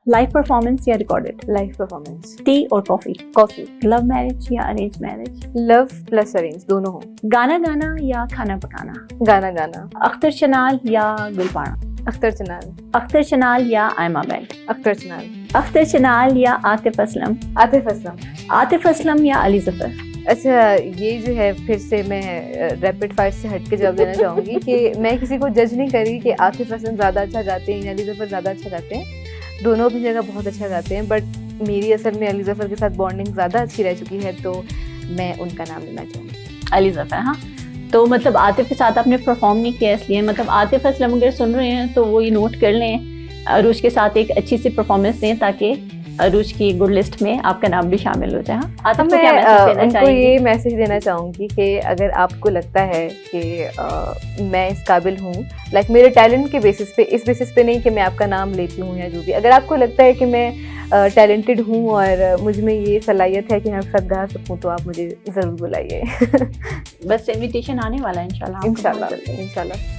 Live performance या recorded? Live performance. T और coffee? Coffee. Love marriage या arrange marriage? Love plus arrange, दोनों हो। गाना गाना या खाना पकाना? गाना गाना। अख्तर चनाल या गुलपाना? अख्तर चनाल। अख्तर चनाल या आयमा बैग? अख्तर चनाल। अख्तर चनाल या आतिफ असलम? आतिफ असलम। आतिफ असलम या अली जफर? अच्छा, ये जो है फिर से मैं रैपिड फायर से हट के जवाब देना चाहूँगी कि मैं किसी को जज नहीं कर रही कि आतिफ असलम ज़्यादा अच्छा गाते हैं या अली जफर ज़्यादा अच्छा गाते हैं। दोनों अपनी जगह बहुत अच्छा गाते हैं, बट मेरी असल में अली जफर के साथ बॉन्डिंग ज़्यादा अच्छी रह चुकी है, तो मैं उनका नाम लेना चाहूँगी। अली जफर। हाँ, तो मतलब आतिफ के साथ आपने परफॉर्म नहीं किया, इसलिए मतलब आतिफ असलम अगर सुन रहे हैं तो वो ये नोट कर लें, अरूज के साथ एक अच्छी सी परफॉर्मेंस दें ताकि अरूज की गुड लिस्ट में आपका नाम भी शामिल हो जाए। हाँ, आतिफ को क्या मैसेज देना उनको चाहेंगे? ये मैसेज देना चाहूँगी कि अगर आपको लगता है कि मैं इस काबिल हूँ, लाइक मेरे टैलेंट के बेसिस पे, इस बेसिस पे नहीं कि मैं आपका नाम लेती हूँ या जो भी, अगर आपको लगता है कि मैं टैलेंटेड हूँ और मुझ में ये सलाहियत है कि मैं आपके साथ गा सकूँ, तो आप मुझे ज़रूर बुलाइए। बस इनविटेशन आने वाला है इंशाल्लाह। इंशाल्लाह।